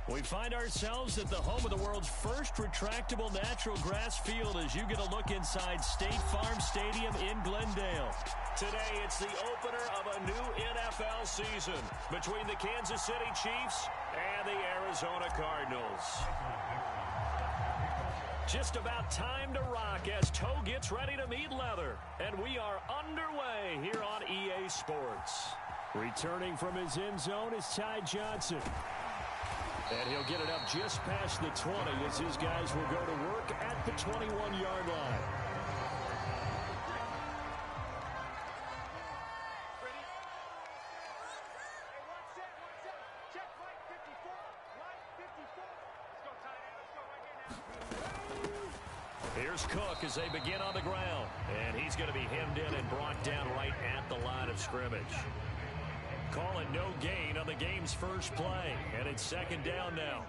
We find ourselves at the home of the world's first retractable natural grass field as you get a look inside State Farm Stadium in Glendale. Today, it's the opener of a new NFL season between the Kansas City Chiefs and the Arizona Cardinals. Just about time to rock as toe gets ready to meet leather. And we are underway here on EA Sports. Returning from his end zone is Ty Johnson. And he'll get it up just past the 20 as his guys will go to work at the 21-yard line. Here's Cook as they begin on the ground. And he's going to be hemmed in and brought down right at the line of scrimmage. Call it no gain on the game's first play. And it's second down now.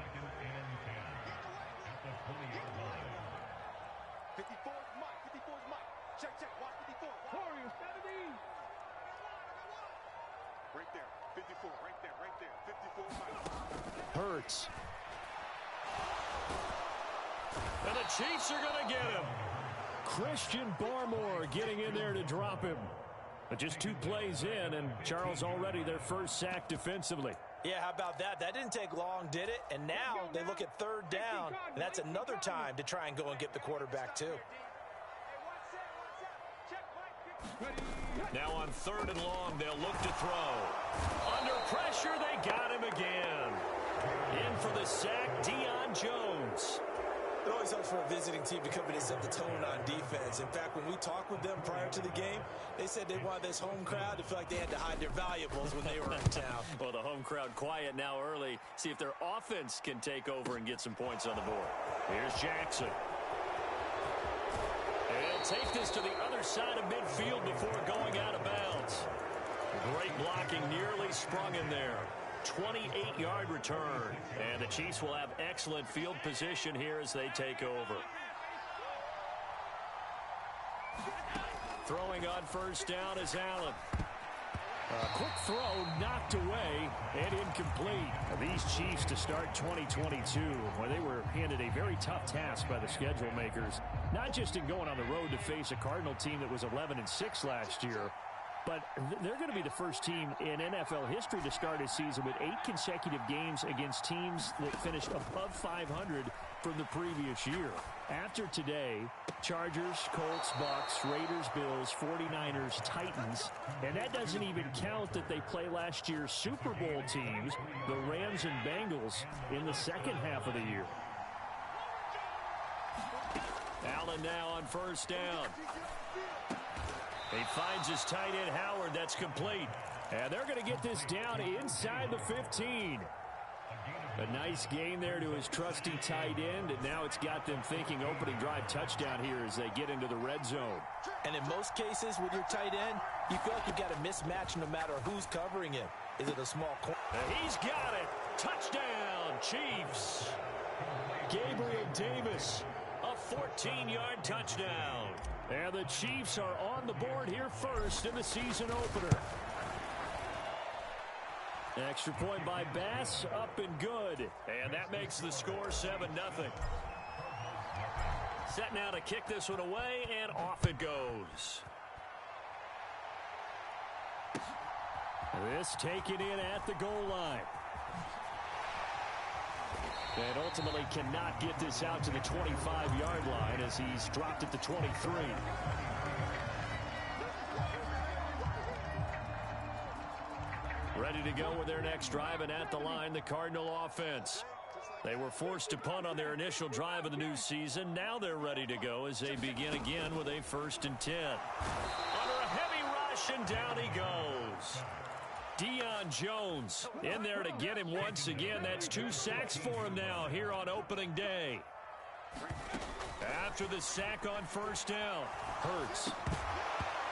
54, Mike. 54, Mike. Check. Watch 54. Warriors, right there. 54, right there. 54, Mike. Hurts. And the Chiefs are going to get him. Christian Barmore getting in there to drop him. But just 2 plays in, and Charles already their first sack defensively. Yeah, how about that? That didn't take long, did it? And now they look at third down, and that's another time to try and go and get the quarterback too. Now on third and long, they'll look to throw. Under pressure, they got him again. In for the sack, Deion Jones. It always helps for a visiting team to come in and set the tone on defense. In fact, when we talked with them prior to the game, they said they wanted this home crowd to feel like they had to hide their valuables when they were in town. Well, the home crowd quiet now early. See if their offense can take over and get some points on the board. Here's Jackson. He'll take this to the other side of midfield before going out of bounds. Great blocking, nearly sprung in there. 28-yard return. And the Chiefs will have excellent field position here as they take over. Throwing on first down is Allen. A quick throw knocked away and incomplete. These Chiefs to start 2022, where they were handed a very tough task by the schedule makers, not just in going on the road to face a Cardinal team that was 11-6 last year, but they're going to be the first team in NFL history to start a season with 8 consecutive games against teams that finished above 500 from the previous year. After today, Chargers, Colts, Bucks, Raiders, Bills, 49ers, Titans, and that doesn't even count that they play last year's Super Bowl teams, the Rams and Bengals, in the second half of the year. Allen now on first down. He finds his tight end, Howard. That's complete. And they're going to get this down inside the 15. A nice gain there to his trusty tight end, and now it's got them thinking opening drive touchdown here as they get into the red zone. And in most cases with your tight end, you feel like you've got a mismatch no matter who's covering him. Is it a small corner? He's got it. Touchdown, Chiefs. Gabriel Davis, a 14-yard touchdown. And the Chiefs are on the board here first in the season opener. Extra point by Bass, up and good. And that makes the score 7-0. Set now to kick this one away, and off it goes. This taken in at the goal line. And ultimately cannot get this out to the 25-yard line as he's dropped at the 23. Ready to go with their next drive, and at the line, the Cardinal offense. They were forced to punt on their initial drive of the new season. Now they're ready to go as they begin again with a 1st and 10. Under a heavy rush, and down he goes. Deion Jones in there to get him once again. That's 2 sacks for him now here on opening day. After the sack on first down, Hurts.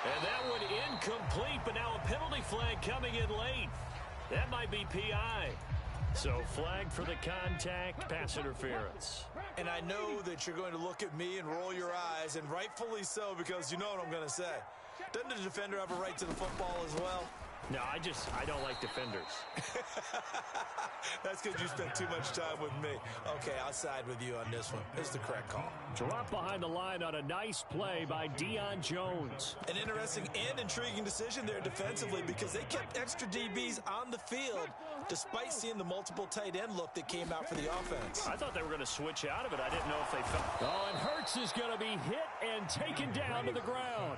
And that one incomplete, but now a penalty flag coming in late. That might be PI. So flag for the contact, pass interference. And I know that you're going to look at me and roll your eyes, and rightfully so, because you know what I'm going to say. Doesn't the defender have a right to the football as well? No, I don't like defenders. That's because you spent too much time with me. Okay, I'll side with you on this one. It's the correct call. Drop behind the line on a nice play by Deion Jones. An interesting and intriguing decision there defensively because they kept extra DBs on the field despite seeing the multiple tight end look that came out for the offense. I thought they were going to switch out of it. I didn't know if they felt. Oh, and Hurts is going to be hit and taken down to the ground.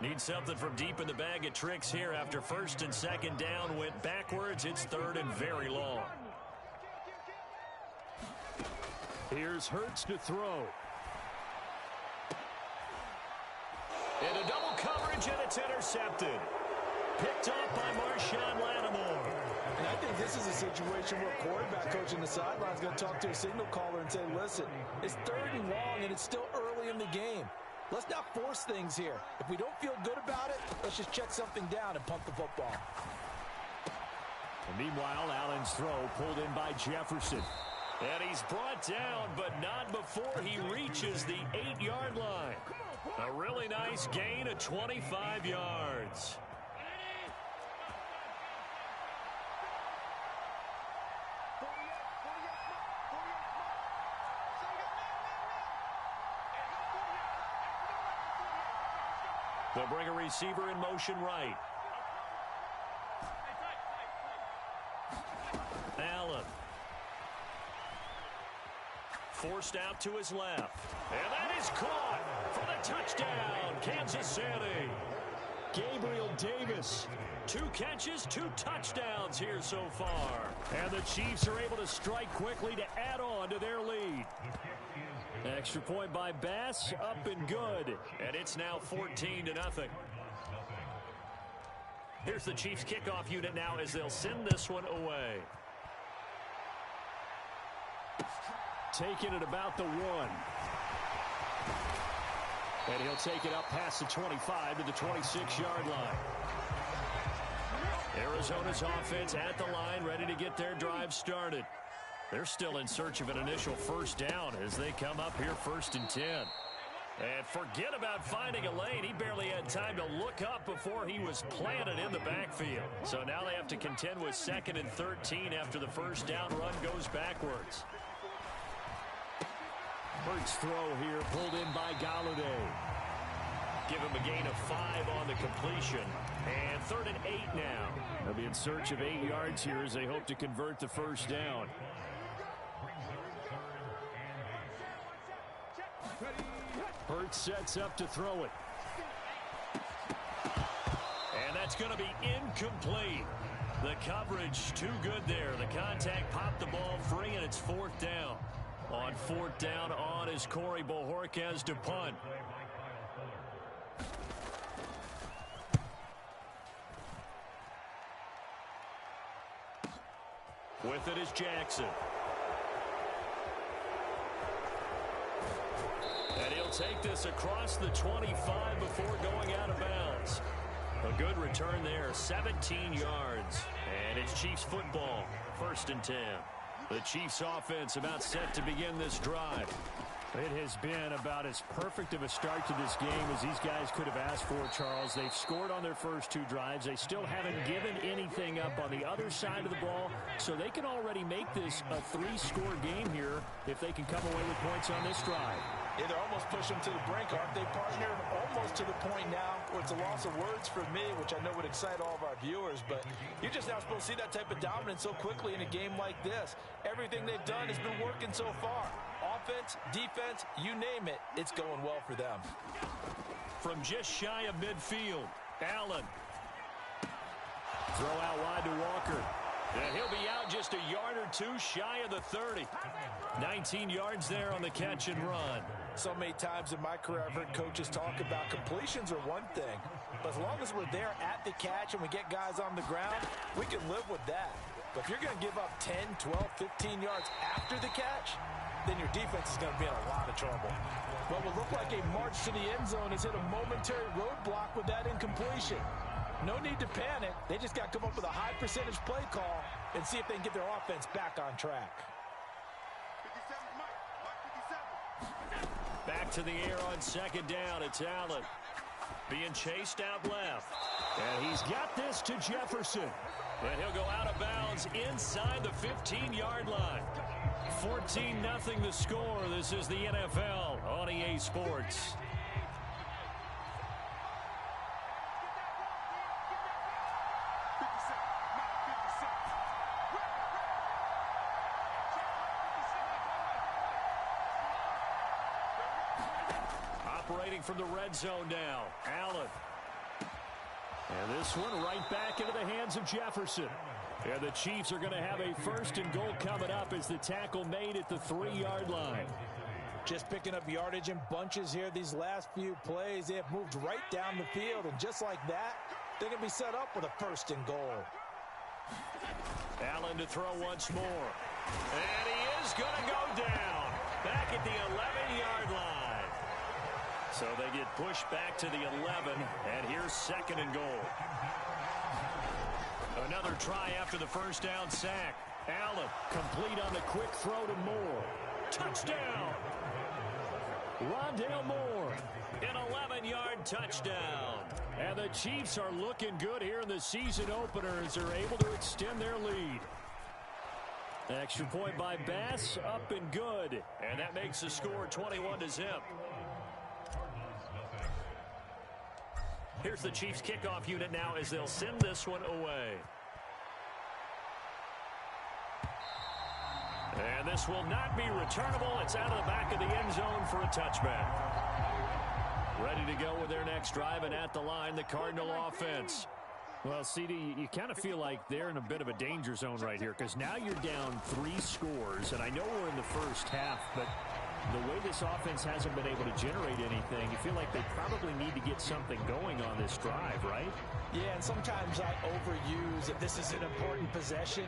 Need something from deep in the bag of tricks here after first and second down went backwards. It's third and very long. Here's Hurts to throw. Into double coverage, and it's intercepted. Picked up by Marshawn Lattimore. And I think this is a situation where a quarterback coach in the sideline is going to talk to a signal caller and say, listen, it's third and long, and it's still early in the game. Let's not force things here. If we don't feel good about it, let's just check something down and punt the football. And meanwhile, Allen's throw pulled in by Jefferson. And he's brought down, but not before he reaches the 8-yard line. A really nice gain of 25 yards. They'll bring a receiver in motion right. Allen. Forced out to his left. And that is caught for the touchdown, Kansas City. Gabriel Davis. 2 catches, 2 touchdowns here so far. And the Chiefs are able to strike quickly to add on to their lead. Extra point by Bass, up and good. And it's now 14-0. Here's the Chiefs kickoff unit now as they'll send this one away. Taking it about the 1. And he'll take it up past the 25 to the 26-yard line. Arizona's offense at the line, ready to get their drive started. They're still in search of an initial first down as they come up here 1st and 10. And forget about finding a lane. He barely had time to look up before he was planted in the backfield. So now they have to contend with 2nd and 13 after the first down run goes backwards. Hurts throw here pulled in by Galladay. Give him a gain of 5 on the completion. And 3rd and 8 now. They'll be in search of 8 yards here as they hope to convert the first down. Hurts sets up to throw it. And that's going to be incomplete. The coverage too good there. The contact popped the ball free, and it's 4th down. On 4th down on is Corey Bojorquez to punt. With it is Jackson. And he'll take this across the 25 before going out of bounds. A good return there, 17 yards. And it's Chiefs football, 1st and 10. The Chiefs offense about set to begin this drive. It has been about as perfect of a start to this game as these guys could have asked for, Charles. They've scored on their first 2 drives. They still haven't given anything up on the other side of the ball, so they can already make this a 3-score game here if they can come away with points on this drive. Yeah, they're almost pushing them to the brink, aren't they, partner? Almost to the point now where it's a loss of words for me, which I know would excite all of our viewers, but you're just not supposed to see that type of dominance so quickly in a game like this. Everything they've done has been working so far. Offense, defense, you name it, it's going well for them. From just shy of midfield, Allen. Throw out wide to Walker. And he'll be out just a yard or 2 shy of the 30. 19 yards there on the catch and run. So many times in my career I've heard coaches talk about completions are one thing, but as long as we're there at the catch and we get guys on the ground, we can live with that. But if you're going to give up 10, 12, 15 yards after the catch, then your defense is going to be in a lot of trouble. What will look like a march to the end zone has hit a momentary roadblock with that incompletion. No need to panic. They just got to come up with a high percentage play call and see if they can get their offense back on track. 57, Mike 57. Back to the air on 2nd down. It's Allen. Being chased out left. And he's got this to Jefferson. And he'll go out of bounds inside the 15-yard line. 14-0 the score. This is the NFL on EA Sports. Operating from the red zone now. Allen. And this one right back into the hands of Jefferson. And the Chiefs are going to have a 1st and goal coming up as the tackle made at the 3-yard line. Just picking up yardage in bunches here. These last few plays, they have moved right down the field. And just like that, they're going to be set up with a 1st and goal. Allen to throw once more. And he is going to go down. Back at the 11-yard line. So they get pushed back to the 11, and here's 2nd and goal. Another try after the first down sack. Allen complete on the quick throw to Moore. Touchdown! Rondale Moore, an 11-yard touchdown. And the Chiefs are looking good here in the season opener as they're able to extend their lead. Extra point by Bass, up and good. And that makes the score 21-0. Here's the Chiefs kickoff unit now as they'll send this one away. And this will not be returnable. It's out of the back of the end zone for a touchback. Ready to go with their next drive, and at the line, the Cardinal offense. Well, CD, you kind of feel like they're in a bit of a danger zone right here because now you're down 3 scores, and I know we're in the first half, but the way this offense hasn't been able to generate anything, you feel like they probably need to get something going on this drive, right? Yeah, and sometimes I overuse that this is an important possession,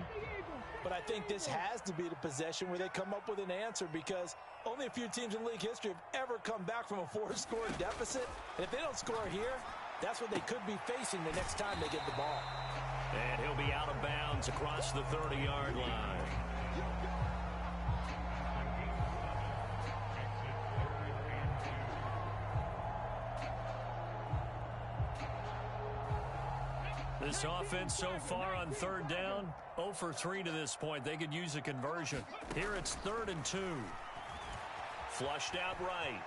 but I think this has to be the possession where they come up with an answer because only a few teams in league history have ever come back from a 4-score deficit. And if they don't score here, that's what they could be facing the next time they get the ball. And he'll be out of bounds across the 30-yard line. This offense so far on 3rd down, 0 for 3 to this point. They could use a conversion. Here it's 3rd and 2. Flushed out right.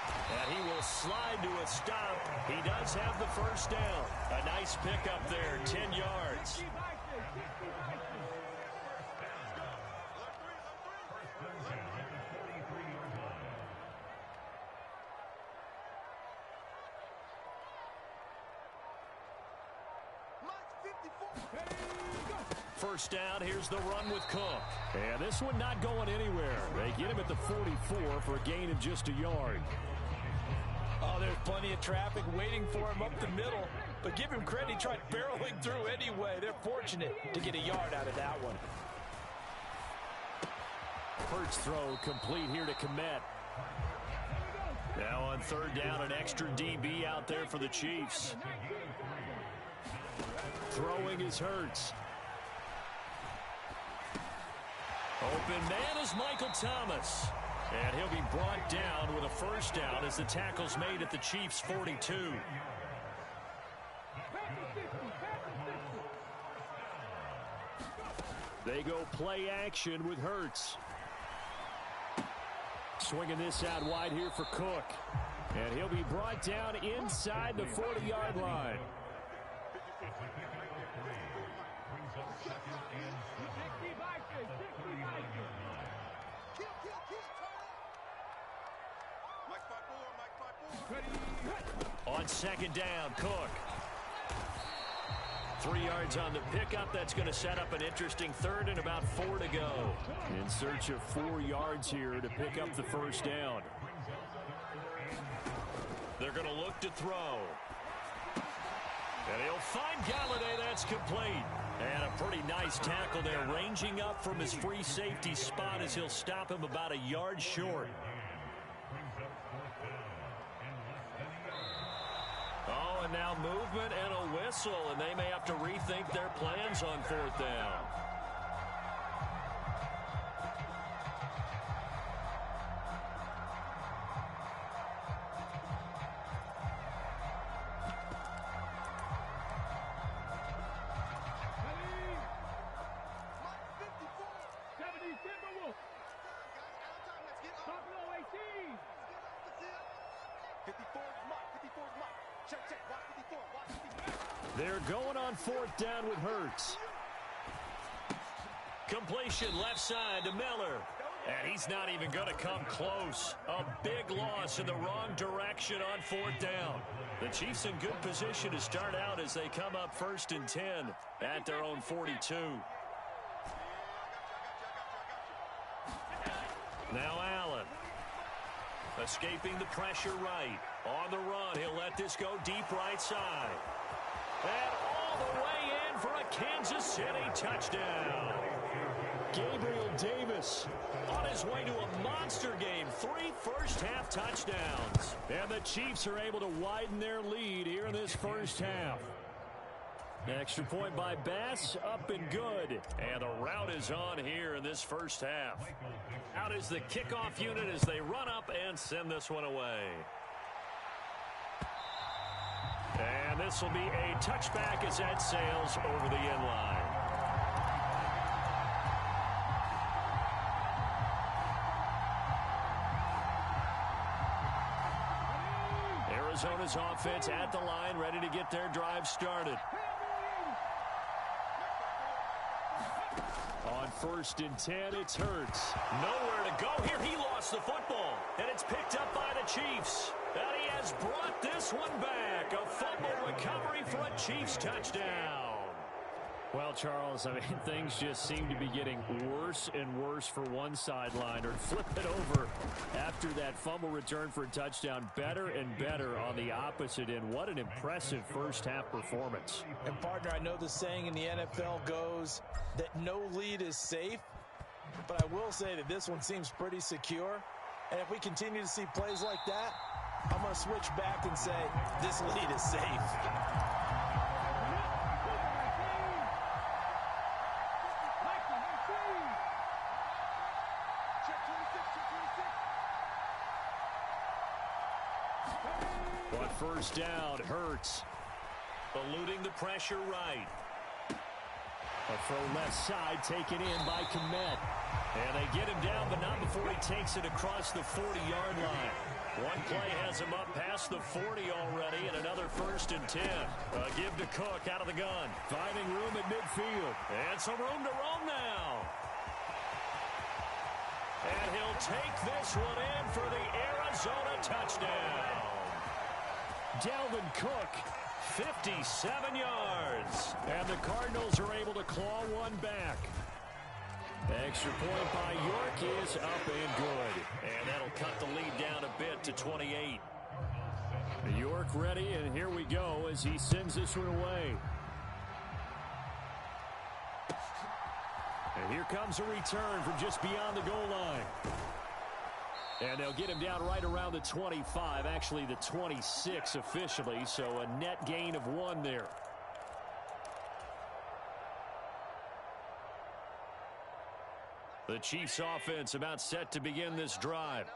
And he will slide to a stop. He does have the first down. A nice pickup there, 10 yards. First down, here's the run with Cook. And this one not going anywhere. They get him at the 44 for a gain of just a yard. Oh, there's plenty of traffic waiting for him up the middle. But give him credit, he tried barreling through anyway. They're fortunate to get a yard out of that one. Hurts throw complete here to Kmet. Now on 3rd down, an extra DB out there for the Chiefs. Throwing is Hurts. Open man is Michael Thomas. And he'll be brought down with a first down as the tackle's made at the Chiefs' 42. They go play action with Hurts. Swinging this out wide here for Cook. And he'll be brought down inside the 40-yard line. On 2nd down, Cook. 3 yards on the pickup. That's going to set up an interesting 3rd and about 4 to go. In search of 4 yards here to pick up the first down. They're going to look to throw. And he'll find Galladay. That's complete. And a pretty nice tackle there, ranging up from his free safety spot as he'll stop him about a yard short. Oh, and now movement and a whistle, and they may have to rethink their plans on 4th down. They're going on fourth down with Hurts. Completion left side to Miller. And he's not even going to come close. A big loss in the wrong direction on fourth down. The Chiefs in good position to start out as they come up 1st and 10 at their own 42. Now Allen. Escaping the pressure right. On the run, he'll let this go deep right side. And all the way in for a Kansas City touchdown. Gabriel Davis on his way to a monster game. 3 first-half touchdowns. And the Chiefs are able to widen their lead here in this first half. Extra point by Bass, up and good. And the route is on here in this first half. Out is the kickoff unit as they run up and send this one away. And this will be a touchback as that sails over the end line. Arizona's offense at the line, ready to get their drive started. On 1st and 10, it's Hurts. Nowhere to go here. He lost the football, and it's picked up by the Chiefs. And he has brought this one back. A fumble recovery for a Chiefs touchdown. Well, Charles, I mean, things just seem to be getting worse and worse for one sideline. Or flip it over after that fumble return for a touchdown. Better and better on the opposite end. What an impressive first-half performance. And, partner, I know the saying in the NFL goes that no lead is safe. But I will say that this one seems pretty secure. And if we continue to see plays like that, I'm going to switch back and say this lead is safe. On 1st down, Hurts. Eluding the pressure right. A throw left side taken in by Kmet. And they get him down, but not before he takes it across the 40-yard line. One play has him up past the 40 already, and another 1st and 10. A give to Cook out of the gun. Finding room at midfield. And some room to roam now. And he'll take this one in for the Arizona touchdown. Dalvin Cook, 57 yards. And the Cardinals are able to claw one back. Extra point by York is up and good. And that'll cut the lead down a bit to 28. York ready, and here we go as he sends this one away. And here comes a return from just beyond the goal line. And they'll get him down right around the 25, actually the 26 officially, so a net gain of 1 there. The Chiefs offense about set to begin this drive.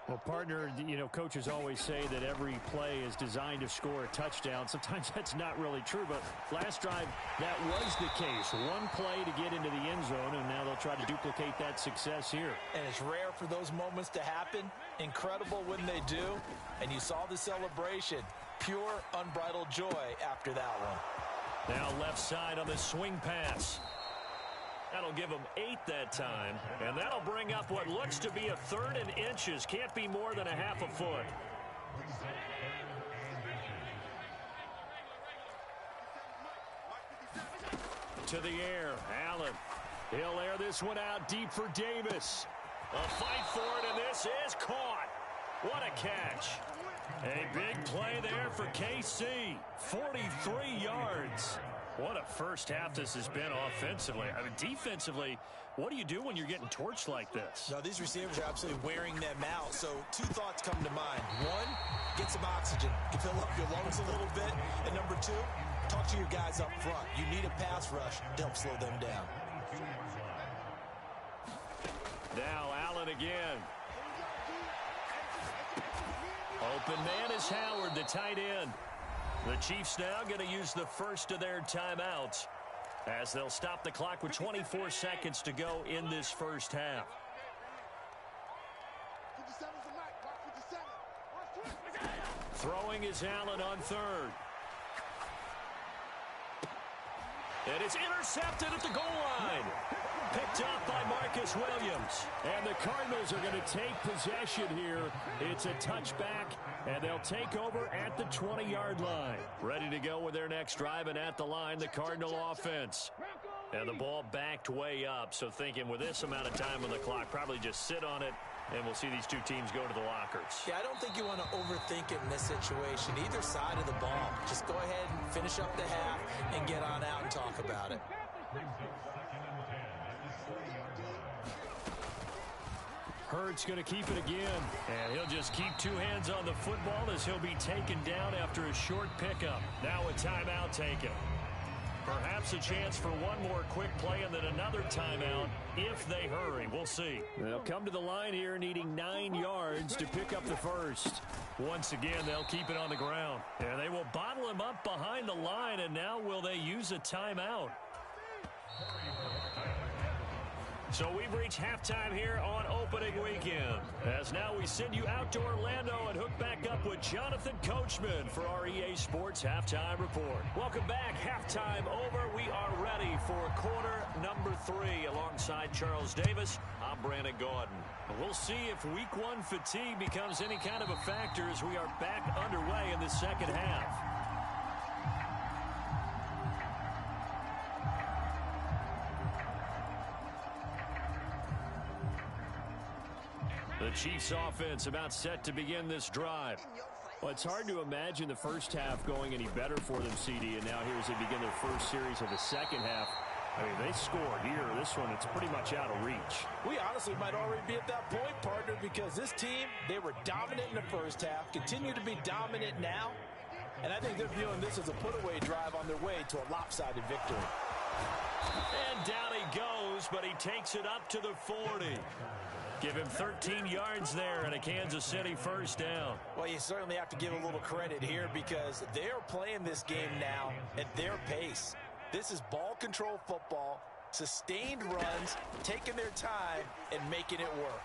Well, partner, you know, coaches always say that every play is designed to score a touchdown. Sometimes that's not really true, but last drive, that was the case. One play to get into the end zone, and now they'll try to duplicate that success here. And it's rare for those moments to happen. Incredible when they do. And you saw the celebration. Pure, unbridled joy after that one. Now left side on the swing pass. That'll give them 8 that time, and that'll bring up what looks to be a 3rd and inches. Can't be more than a half a foot. To the air, Allen. He'll air this one out deep for Davis. A fight for it, and this is caught. What a catch. A big play there for KC. 43 yards. What a first half this has been offensively. I mean, defensively, what do you do when you're getting torched like this? No, these receivers are absolutely wearing them out. So 2 thoughts come to mind. 1, get some oxygen. You fill up your lungs a little bit. And number 2, talk to your guys up front. You need a pass rush to help slow them down. Now Allen again. Open man is Howard, the tight end. The Chiefs now going to use the first of their timeouts as they'll stop the clock with 24 seconds to go in this first half. Throwing is Allen on third. And it's intercepted at the goal line. Picked up by Marcus Williams. And the Cardinals are going to take possession here. It's a touchback, and they'll take over at the 20-yard line. Ready to go with their next drive, and at the line, the Cardinal offense. And the ball backed way up, so thinking with this amount of time on the clock, probably just sit on it, and we'll see these two teams go to the lockers. Yeah, I don't think you want to overthink it in this situation. Either side of the ball. Just go ahead and finish up the half and get on out and talk about it. Hurts going to keep it again, and he'll just keep two hands on the football as he'll be taken down after a short pickup. Now a timeout taken. Perhaps a chance for one more quick play and then another timeout if they hurry. We'll see. They'll come to the line here needing 9 yards to pick up the first. Once again, they'll keep it on the ground. And they will bottle him up behind the line, and now will they use a timeout? So we've reached halftime here on opening weekend. As now we send you out to Orlando and hook back up with Jonathan Coachman for our EA Sports Halftime Report. Welcome back. Halftime over. We are ready for quarter number 3 alongside Charles Davis. I'm Brandon Gaudin. We'll see if week 1 fatigue becomes any kind of a factor as we are back underway in the second half. The Chiefs offense about set to begin this drive. Well, it's hard to imagine the first half going any better for them, CD, and now here as they begin their first series of the second half. I mean, they scored here. This one, it's pretty much out of reach. We honestly might already be at that point, partner, because this team, they were dominant in the first half, continue to be dominant now, and I think they're viewing this as a put-away drive on their way to a lopsided victory. And down he goes, but he takes it up to the 40. Give him 13 yards there and a Kansas City first down. Well, you certainly have to give a little credit here because they're playing this game now at their pace. This is ball control football, sustained runs, taking their time, and making it work.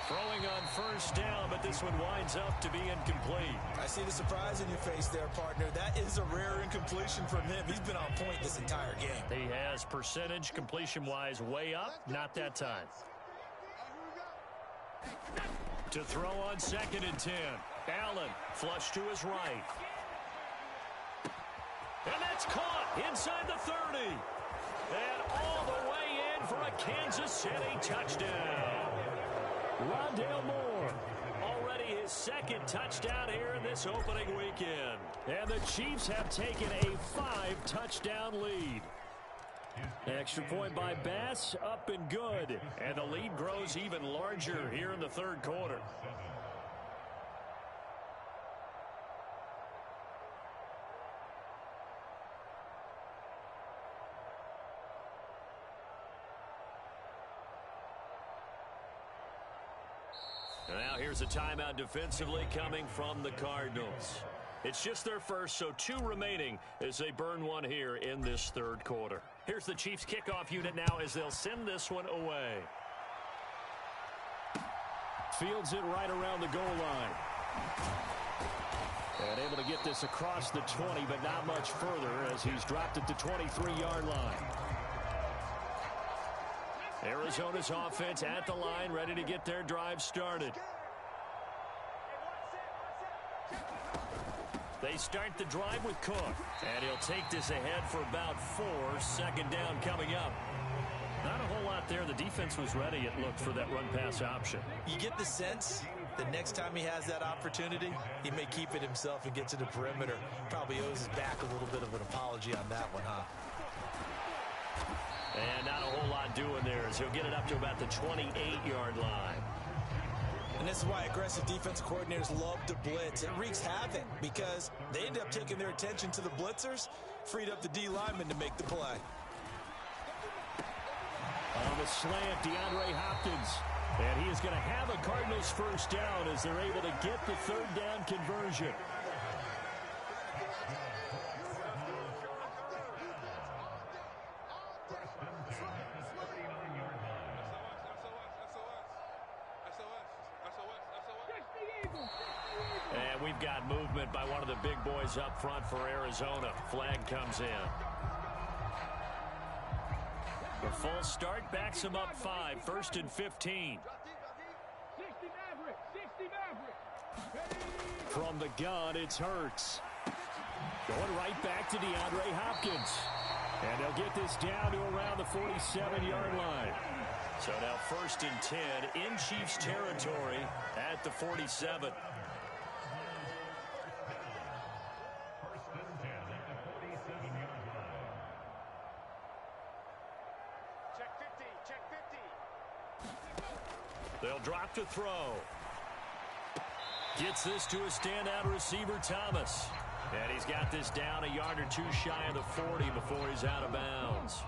Throwing on first down, but this one winds up to be incomplete. I see the surprise in your face there, partner. That is a rare incompletion from him. He's been on point this entire game. He has percentage completion-wise way up, not that time. To throw on 2nd and 10. Allen flush to his right. And that's caught inside the 30. And all the way in for a Kansas City touchdown. Rondale Moore, already his 2nd touchdown here in this opening weekend. And the Chiefs have taken a 5-touchdown lead. Extra point by Bass, up and good. And the lead grows even larger here in the third quarter. Now here's a timeout defensively coming from the Cardinals. It's just their first, so 2 remaining as they burn one here in this third quarter. Here's the Chiefs kickoff unit now as they'll send this one away. Fields it right around the goal line. And able to get this across the 20, but not much further as he's dropped at the 23-yard line. Arizona's offense at the line, ready to get their drive started. They start the drive with Cook, and he'll take this ahead for about 4. 2nd down coming up. Not a whole lot there. The defense was ready, it looked, for that run-pass option. You get the sense that next time he has that opportunity, he may keep it himself and get to the perimeter. Probably owes his back a little bit of an apology on that one, huh? And not a whole lot doing there as he'll get it up to about the 28-yard line. And this is why aggressive defensive coordinators love to blitz. It wreaks havoc because they end up taking their attention to the blitzers, freed up the D lineman to make the play. On the slant, DeAndre Hopkins. And he is going to have a Cardinals first down as they're able to get the 3rd down conversion. they've got movement by one of the big boys up front for Arizona. Flag comes in. The full start backs them up 5, 1st and 15. From the gun, it's Hurts. Going right back to DeAndre Hopkins. And they'll get this down to around the 47-yard line. So now 1st and 10 in Chiefs territory at the 47. They'll drop to throw. Gets this to a standout receiver, Thomas. And he's got this down a yard or two shy of the 40 before he's out of bounds.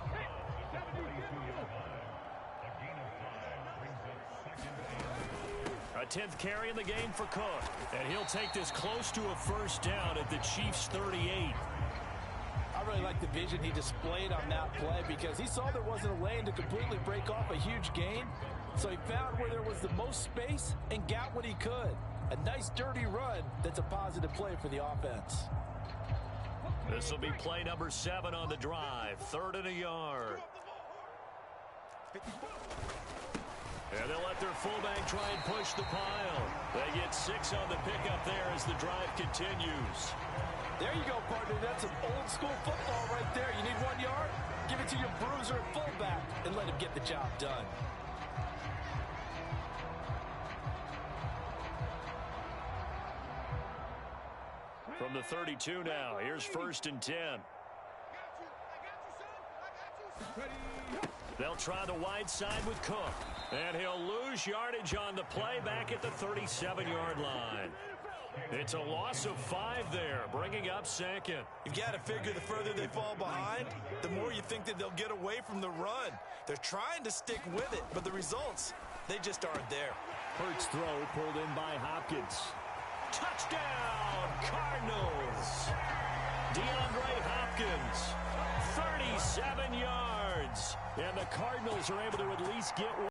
A 10th carry in the game for Cook. And he'll take this close to a first down at the Chiefs' 38. I really like the vision he displayed on that play because he saw there wasn't a lane to completely break off a huge gain. So he found where there was the most space and got what he could. A nice dirty run that's a positive play for the offense. This will be play number 7 on the drive. 3rd and a yard. And they'll let their fullback try and push the pile. They get 6 on the pickup there as the drive continues. There you go, partner. That's some old school football right there. You need 1 yard? Give it to your bruiser at fullback and let him get the job done. From the 32 now, here's 1st and 10. They'll try the wide side with Cook. And he'll lose yardage on the play back at the 37-yard line. It's a loss of 5 there, bringing up 2nd. You've got to figure the further they fall behind, the more you think that they'll get away from the run. They're trying to stick with it, but the results, they just aren't there. Hurts throw pulled in by Hopkins. Touchdown, Cardinals. DeAndre Hopkins, 37 yards. And the Cardinals are able to at least get one.